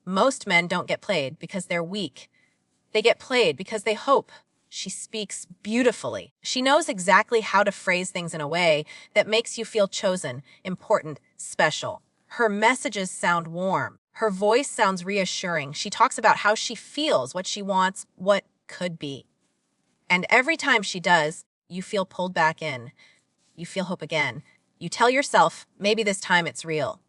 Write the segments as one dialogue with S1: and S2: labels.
S1: Most men don't get played because they're weak. They get played because they hope. She speaks beautifully. She knows exactly how to phrase things in a way that makes you feel chosen, important, special. Her messages sound warm. Her voice sounds reassuring. She talks about how she feels, what she wants, what could be. And every time she does, you feel pulled back in. You feel hope again. You tell yourself, maybe this time it's real.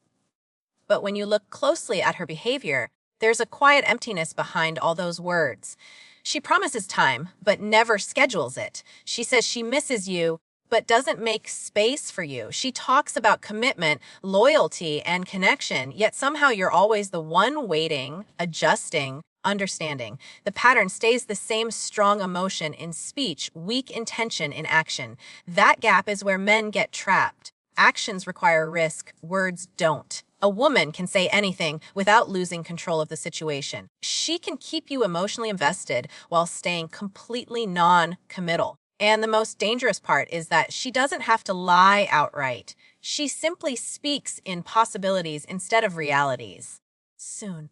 S1: But when you look closely at her behavior, there's a quiet emptiness behind all those words. She promises time, but never schedules it. She says she misses you, but doesn't make space for you. She talks about commitment, loyalty, and connection, yet somehow you're always the one waiting, adjusting, understanding. The pattern stays the same: strong emotion in speech, weak intention in action. That gap is where men get trapped. Actions require risk, words don't. A woman can say anything without losing control of the situation. She can keep you emotionally invested while staying completely non-committal. And the most dangerous part is that she doesn't have to lie outright. She simply speaks in possibilities instead of realities. Soon.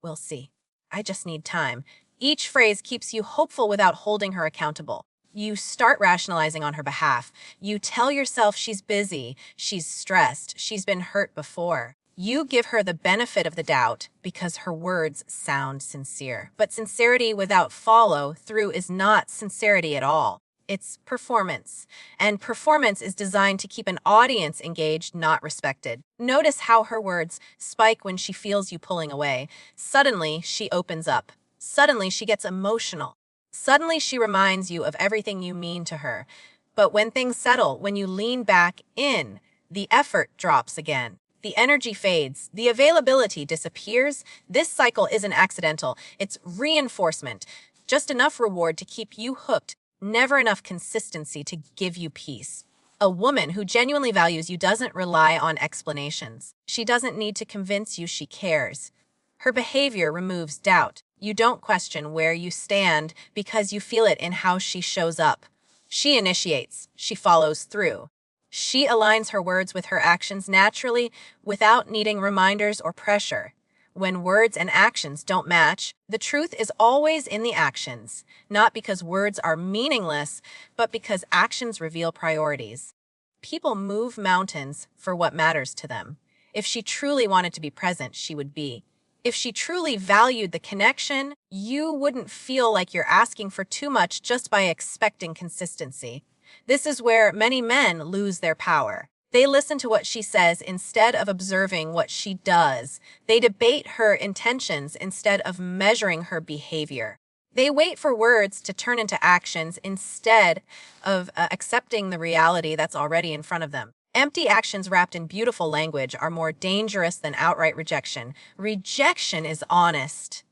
S1: We'll see. I just need time. Each phrase keeps you hopeful without holding her accountable. You start rationalizing on her behalf. You tell yourself she's busy, she's stressed, she's been hurt before. You give her the benefit of the doubt because her words sound sincere. But sincerity without follow-through is not sincerity at all. It's performance. And performance is designed to keep an audience engaged, not respected. Notice how her words spike when she feels you pulling away. Suddenly, she opens up. Suddenly, she gets emotional. Suddenly, she reminds you of everything you mean to her. But when things settle, when you lean back in, the effort drops again. The energy fades. The availability disappears. This cycle isn't accidental. It's reinforcement. Just enough reward to keep you hooked, never enough consistency to give you peace. A woman who genuinely values you doesn't rely on explanations. She doesn't need to convince you she cares. Her behavior removes doubt. You don't question where you stand because you feel it in how she shows up. She initiates. She follows through. She aligns her words with her actions naturally without needing reminders or pressure. When words and actions don't match, the truth is always in the actions, not because words are meaningless, but because actions reveal priorities. People move mountains for what matters to them. If she truly wanted to be present, she would be. If she truly valued the connection, you wouldn't feel like you're asking for too much just by expecting consistency. This is where many men lose their power. They listen to what she says instead of observing what she does. They debate her intentions instead of measuring her behavior. They wait for words to turn into actions instead of accepting the reality that's already in front of them. Empty actions wrapped in beautiful language are more dangerous than outright rejection. Rejection is honest.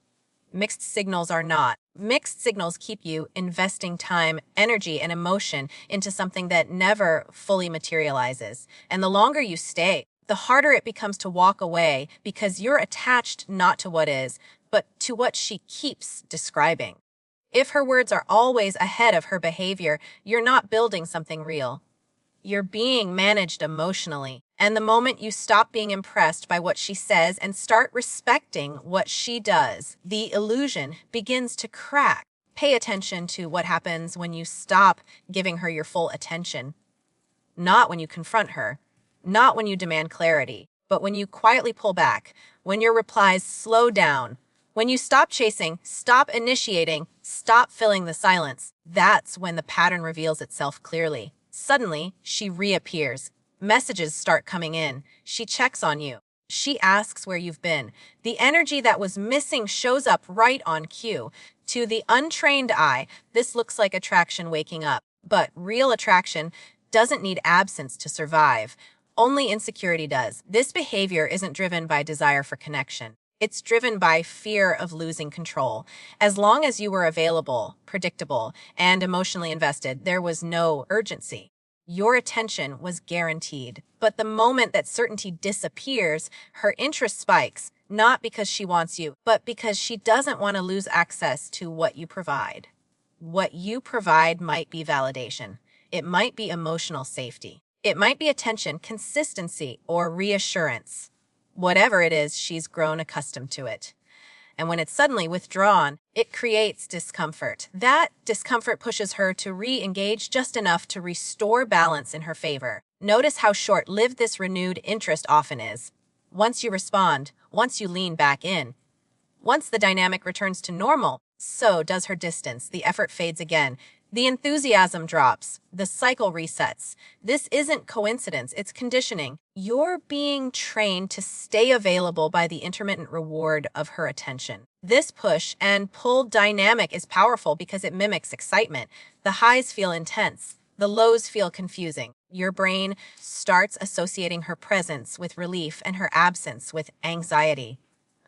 S1: Mixed signals are not. Mixed signals keep you investing time, energy, and emotion into something that never fully materializes. And the longer you stay, the harder it becomes to walk away because you're attached not to what is, but to what she keeps describing. If her words are always ahead of her behavior, you're not building something real. You're being managed emotionally. And the moment you stop being impressed by what she says and start respecting what she does, the illusion begins to crack. Pay attention to what happens when you stop giving her your full attention. Not when you confront her, not when you demand clarity, but when you quietly pull back, when your replies slow down, when you stop chasing, stop initiating, stop filling the silence. That's when the pattern reveals itself clearly. Suddenly, she reappears. Messages start coming in. She checks on you. She asks where you've been. The energy that was missing shows up right on cue. To the untrained eye, this looks like attraction waking up. But real attraction doesn't need absence to survive. Only insecurity does. This behavior isn't driven by desire for connection. It's driven by fear of losing control. As long as you were available, predictable, and emotionally invested, there was no urgency. Your attention was guaranteed. But the moment that certainty disappears, her interest spikes, not because she wants you, but because she doesn't want to lose access to what you provide. What you provide might be validation. It might be emotional safety. It might be attention, consistency, or reassurance. Whatever it is, she's grown accustomed to it. And when it's suddenly withdrawn, it creates discomfort. That discomfort pushes her to re-engage just enough to restore balance in her favor. Notice how short-lived this renewed interest often is. Once you respond, once you lean back in, once the dynamic returns to normal, so does her distance. The effort fades again. The enthusiasm drops. The cycle resets. This isn't coincidence, it's conditioning. You're being trained to stay available by the intermittent reward of her attention. This push and pull dynamic is powerful because it mimics excitement. The highs feel intense. The lows feel confusing. Your brain starts associating her presence with relief and her absence with anxiety.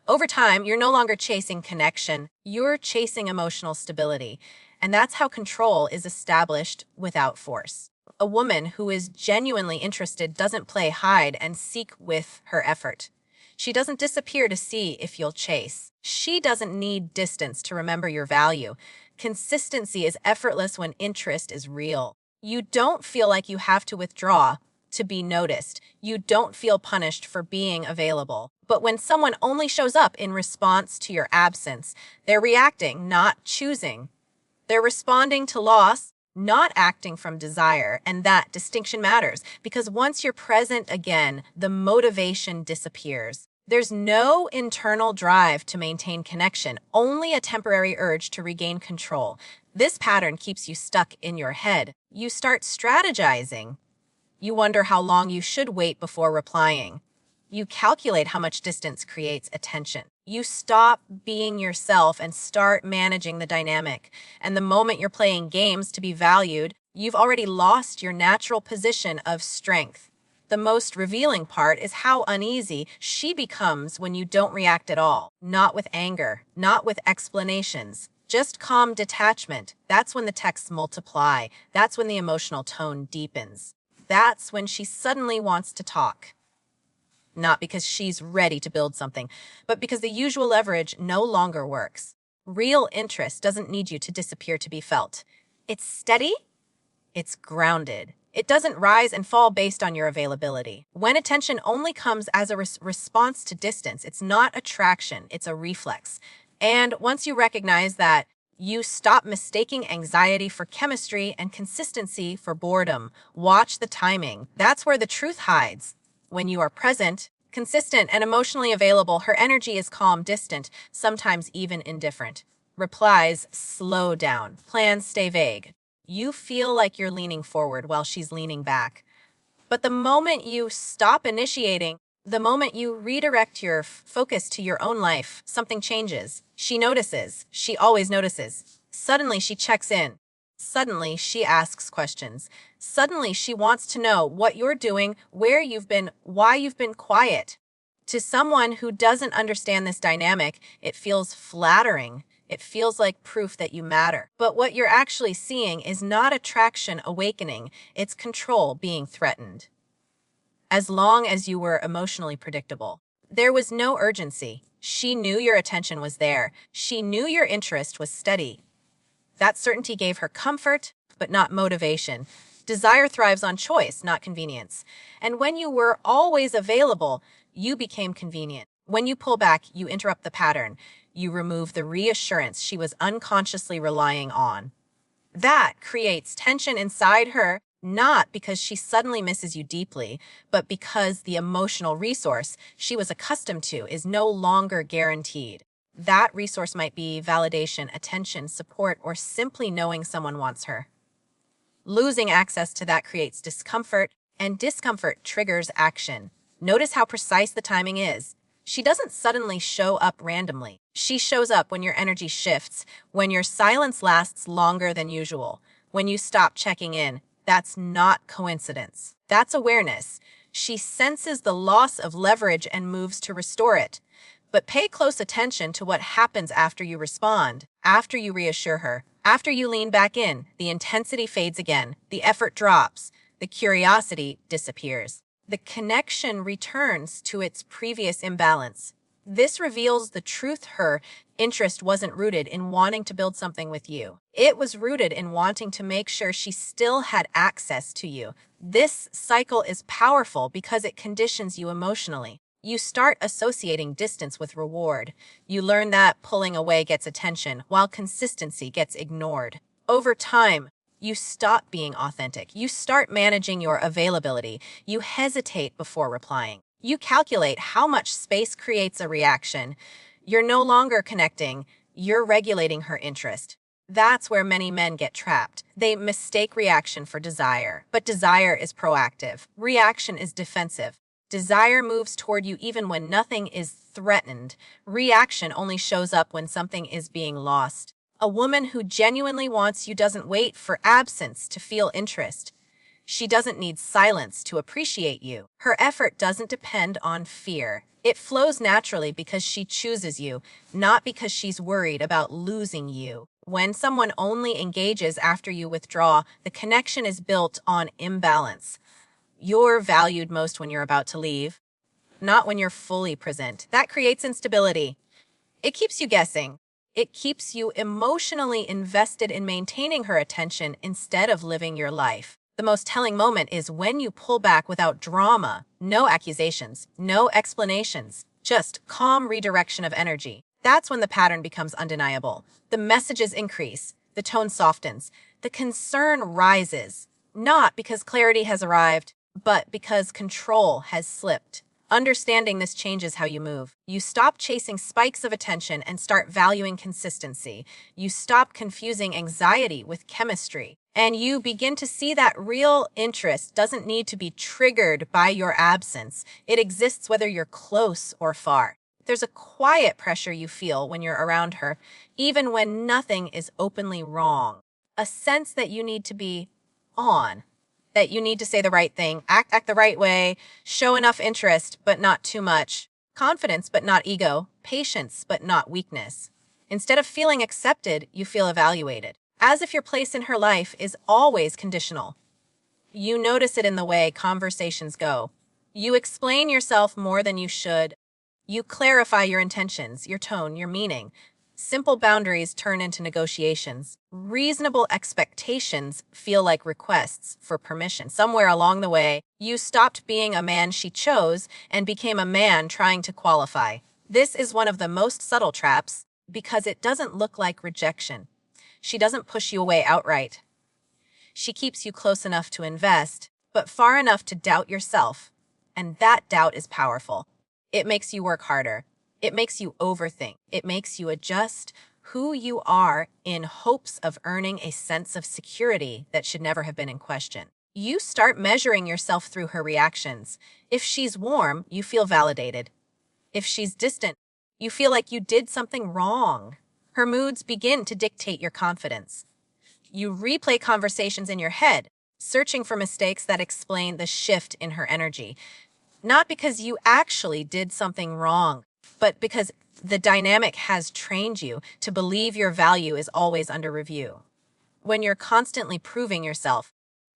S1: Over time, you're no longer chasing connection, you're chasing emotional stability. And that's how control is established without force. A woman who is genuinely interested doesn't play hide and seek with her effort. She doesn't disappear to see if you'll chase. She doesn't need distance to remember your value. Consistency is effortless when interest is real. You don't feel like you have to withdraw to be noticed. You don't feel punished for being available. But when someone only shows up in response to your absence, they're reacting, not choosing. They're responding to loss, not acting from desire, and that distinction matters because once you're present again, the motivation disappears. There's no internal drive to maintain connection, only a temporary urge to regain control. This pattern keeps you stuck in your head. You start strategizing. You wonder how long you should wait before replying. You calculate how much distance creates attention. You stop being yourself and start managing the dynamic. And the moment you're playing games to be valued, you've already lost your natural position of strength. The most revealing part is how uneasy she becomes when you don't react at all. Not with anger, not with explanations, just calm detachment. That's when the texts multiply. That's when the emotional tone deepens. That's when she suddenly wants to talk. Not because she's ready to build something, but because the usual leverage no longer works. Real interest doesn't need you to disappear to be felt. It's steady, it's grounded. It doesn't rise and fall based on your availability. When attention only comes as a response to distance, it's not attraction, it's a reflex. And once you recognize that, you stop mistaking anxiety for chemistry and consistency for boredom. Watch the timing. That's where the truth hides. When you are present, consistent, and emotionally available, her energy is calm, distant, sometimes even indifferent. Replies slow down. Plans stay vague. You feel like you're leaning forward while she's leaning back. But the moment you stop initiating, the moment you redirect your focus to your own life, something changes. She notices. She always notices. Suddenly, she checks in. Suddenly, she asks questions. Suddenly, she wants to know what you're doing, where you've been, why you've been quiet. To someone who doesn't understand this dynamic, it feels flattering. It feels like proof that you matter. But what you're actually seeing is not attraction awakening, it's control being threatened. As long as you were emotionally predictable, there was no urgency. She knew your attention was there. She knew your interest was steady. That certainty gave her comfort, but not motivation. Desire thrives on choice, not convenience. And when you were always available, you became convenient. When you pull back, you interrupt the pattern. You remove the reassurance she was unconsciously relying on. That creates tension inside her, not because she suddenly misses you deeply, but because the emotional resource she was accustomed to is no longer guaranteed. That resource might be validation, attention, support, or simply knowing someone wants her. Losing access to that creates discomfort, and discomfort triggers action. Notice how precise the timing is. She doesn't suddenly show up randomly. She shows up when your energy shifts, when your silence lasts longer than usual, when you stop checking in. That's not coincidence. That's awareness. She senses the loss of leverage and moves to restore it. But pay close attention to what happens after you respond, after you reassure her, after you lean back in. The intensity fades again, the effort drops, the curiosity disappears. The connection returns to its previous imbalance. This reveals the truth. Her interest wasn't rooted in wanting to build something with you. It was rooted in wanting to make sure she still had access to you. This cycle is powerful because it conditions you emotionally. You start associating distance with reward. You learn that pulling away gets attention, while consistency gets ignored. Over time, you stop being authentic. You start managing your availability. You hesitate before replying. You calculate how much space creates a reaction. You're no longer connecting, you're regulating her interest. That's where many men get trapped. They mistake reaction for desire, but desire is proactive. Reaction is defensive. Desire moves toward you even when nothing is threatened. Reaction only shows up when something is being lost. A woman who genuinely wants you doesn't wait for absence to feel interest. She doesn't need silence to appreciate you. Her effort doesn't depend on fear. It flows naturally because she chooses you, not because she's worried about losing you. When someone only engages after you withdraw, the connection is built on imbalance. You're valued most when you're about to leave, not when you're fully present. That creates instability. It keeps you guessing. It keeps you emotionally invested in maintaining her attention instead of living your life. The most telling moment is when you pull back without drama, no accusations, no explanations, just calm redirection of energy. That's when the pattern becomes undeniable. The messages increase, the tone softens, the concern rises, not because clarity has arrived, but because control has slipped. Understanding this changes how you move. You stop chasing spikes of attention and start valuing consistency. You stop confusing anxiety with chemistry. And you begin to see that real interest doesn't need to be triggered by your absence. It exists whether you're close or far. There's a quiet pressure you feel when you're around her, even when nothing is openly wrong. A sense that you need to be on. That you need to say the right thing, act the right way, show enough interest, but not too much, confidence, but not ego, patience, but not weakness. Instead of feeling accepted, you feel evaluated, as if your place in her life is always conditional. You notice it in the way conversations go. You explain yourself more than you should. You clarify your intentions, your tone, your meaning. Simple boundaries turn into negotiations. Reasonable expectations feel like requests for permission. Somewhere along the way, you stopped being a man she chose and became a man trying to qualify. This is one of the most subtle traps because it doesn't look like rejection. She doesn't push you away outright. She keeps you close enough to invest, but far enough to doubt yourself. And that doubt is powerful. It makes you work harder. It makes you overthink. It makes you adjust who you are in hopes of earning a sense of security that should never have been in question. You start measuring yourself through her reactions. If she's warm, you feel validated. If she's distant, you feel like you did something wrong. Her moods begin to dictate your confidence. You replay conversations in your head, searching for mistakes that explain the shift in her energy. Not because you actually did something wrong, but because the dynamic has trained you to believe your value is always under review. When you're constantly proving yourself,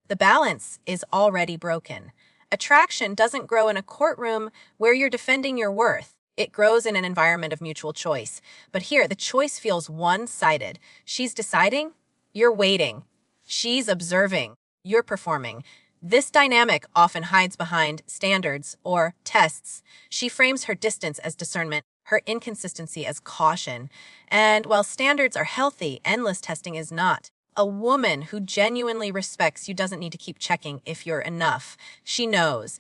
S1: the balance is already broken. Attraction doesn't grow in a courtroom where you're defending your worth. It grows in an environment of mutual choice. But here, the choice feels one-sided. She's deciding, you're waiting. She's observing, you're performing. This dynamic often hides behind standards or tests. She frames her distance as discernment, her inconsistency as caution. And while standards are healthy, endless testing is not. A woman who genuinely respects you doesn't need to keep checking if you're enough. She knows.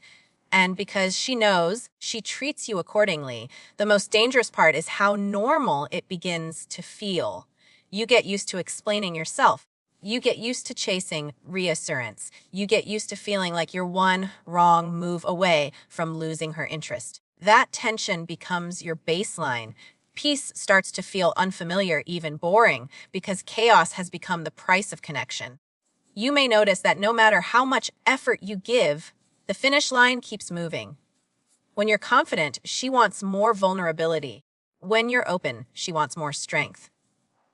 S1: And because she knows, she treats you accordingly. The most dangerous part is how normal it begins to feel. You get used to explaining yourself. You get used to chasing reassurance. You get used to feeling like you're one wrong move away from losing her interest. That tension becomes your baseline. Peace starts to feel unfamiliar, even boring, because chaos has become the price of connection. You may notice that no matter how much effort you give, the finish line keeps moving. When you're confident, she wants more vulnerability. When you're open, she wants more strength.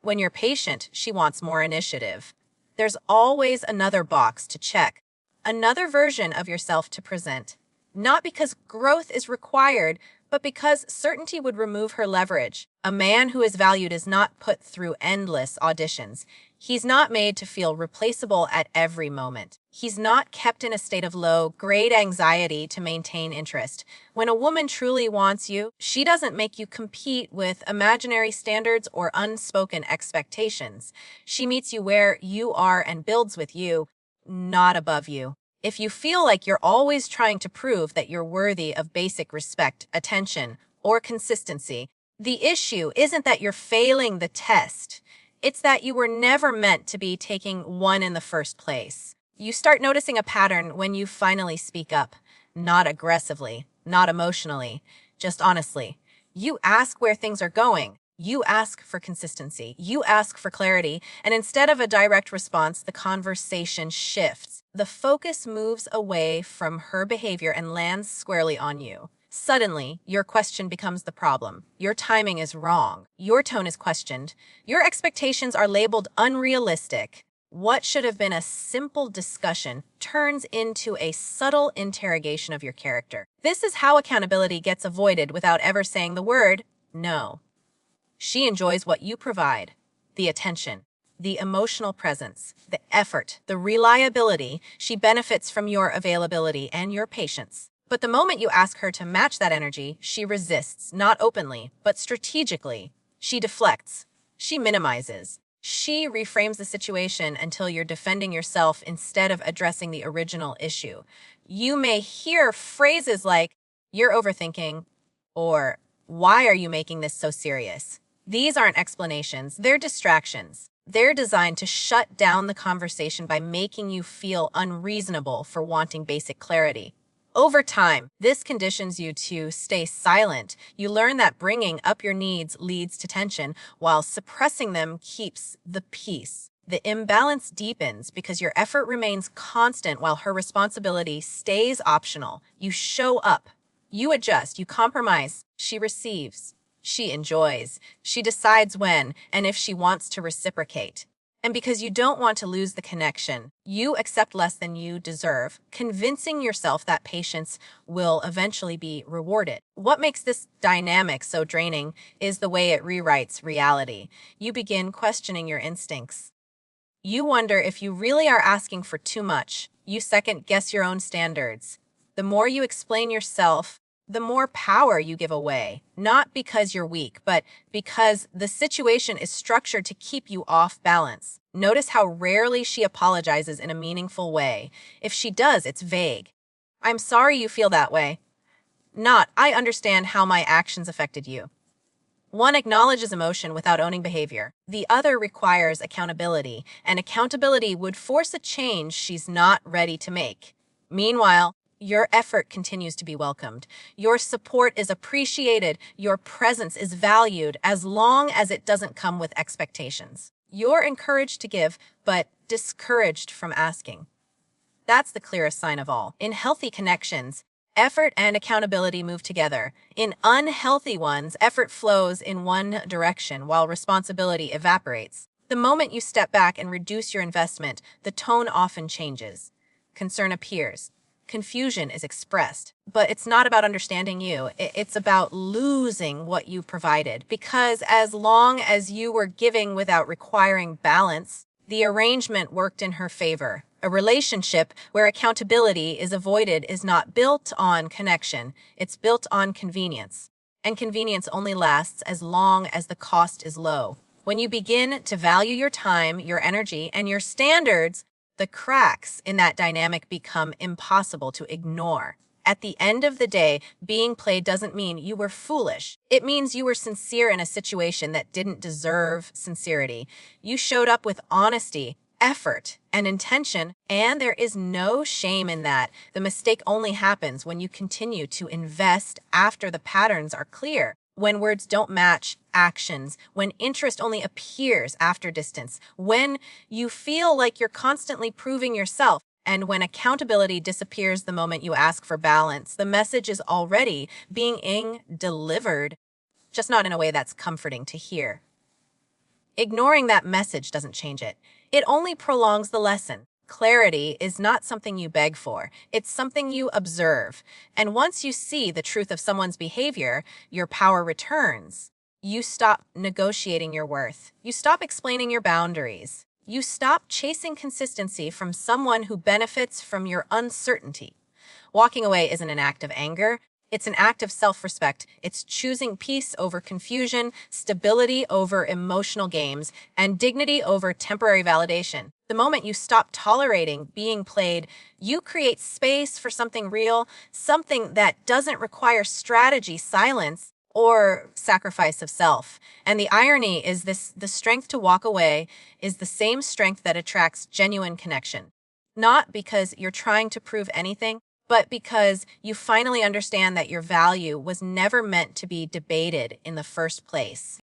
S1: When you're patient, she wants more initiative. There's always another box to check, another version of yourself to present. Not because growth is required, but but because certainty would remove her leverage. A man who is valued is not put through endless auditions. He's not made to feel replaceable at every moment. He's not kept in a state of low-grade anxiety to maintain interest. When a woman truly wants you, she doesn't make you compete with imaginary standards or unspoken expectations. She meets you where you are and builds with you, not above you. If you feel like you're always trying to prove that you're worthy of basic respect, attention, or consistency, the issue isn't that you're failing the test. It's that you were never meant to be taking one in the first place. You start noticing a pattern when you finally speak up. Not aggressively, not emotionally, just honestly. You ask where things are going. You ask for consistency. You ask for clarity. And instead of a direct response, the conversation shifts. The focus moves away from her behavior and lands squarely on you. Suddenly, your question becomes the problem. Your timing is wrong. Your tone is questioned. Your expectations are labeled unrealistic. What should have been a simple discussion turns into a subtle interrogation of your character. This is how accountability gets avoided without ever saying the word no. She enjoys what you provide, the attention, the emotional presence, the effort, the reliability. She benefits from your availability and your patience. But the moment you ask her to match that energy, she resists, not openly, but strategically. She deflects. She minimizes. She reframes the situation until you're defending yourself instead of addressing the original issue. You may hear phrases like, "You're overthinking," or "Why are you making this so serious?" These aren't explanations, they're distractions. They're designed to shut down the conversation by making you feel unreasonable for wanting basic clarity. Over time, this conditions you to stay silent. You learn that bringing up your needs leads to tension, while suppressing them keeps the peace. The imbalance deepens because your effort remains constant while her responsibility stays optional. You show up. You adjust. You compromise. She receives. She enjoys. She decides when and if she wants to reciprocate. And because you don't want to lose the connection, you accept less than you deserve, convincing yourself that patience will eventually be rewarded. What makes this dynamic so draining is the way it rewrites reality. You begin questioning your instincts. You wonder if you really are asking for too much. You second guess your own standards. The more you explain yourself, the more power you give away, not because you're weak, but because the situation is structured to keep you off balance. Notice how rarely she apologizes in a meaningful way. If she does, it's vague. "I'm sorry you feel that way." Not, "I understand how my actions affected you." One acknowledges emotion without owning behavior. The other requires accountability, and accountability would force a change she's not ready to make. Meanwhile, your effort continues to be welcomed. Your support is appreciated. Your presence is valued as long as it doesn't come with expectations. You're encouraged to give, but discouraged from asking. That's the clearest sign of all. In healthy connections, effort and accountability move together. In unhealthy ones, effort flows in one direction while responsibility evaporates. The moment you step back and reduce your investment, the tone often changes. Concern appears. Confusion is expressed, but it's not about understanding you. It's about losing what you provided. Because as long as you were giving without requiring balance, the arrangement worked in her favor. A relationship where accountability is avoided is not built on connection. It's built on convenience. And convenience only lasts as long as the cost is low. When you begin to value your time, your energy, and your standards, the cracks in that dynamic become impossible to ignore. At the end of the day, being played doesn't mean you were foolish. It means you were sincere in a situation that didn't deserve sincerity. You showed up with honesty, effort, and intention, and there is no shame in that. The mistake only happens when you continue to invest after the patterns are clear. When words don't match actions, when interest only appears after distance, when you feel like you're constantly proving yourself, and when accountability disappears the moment you ask for balance, the message is already being delivered, just not in a way that's comforting to hear. Ignoring that message doesn't change it. It only prolongs the lesson. Clarity is not something you beg for, it's something you observe. And once you see the truth of someone's behavior, your power returns. You stop negotiating your worth. You stop explaining your boundaries. You stop chasing consistency from someone who benefits from your uncertainty. Walking away isn't an act of anger. It's an act of self-respect. It's choosing peace over confusion, stability over emotional games, and dignity over temporary validation. The moment you stop tolerating being played, you create space for something real, something that doesn't require strategy, silence, or sacrifice of self. And the irony is this: the strength to walk away is the same strength that attracts genuine connection. Not because you're trying to prove anything, but because you finally understand that your value was never meant to be debated in the first place.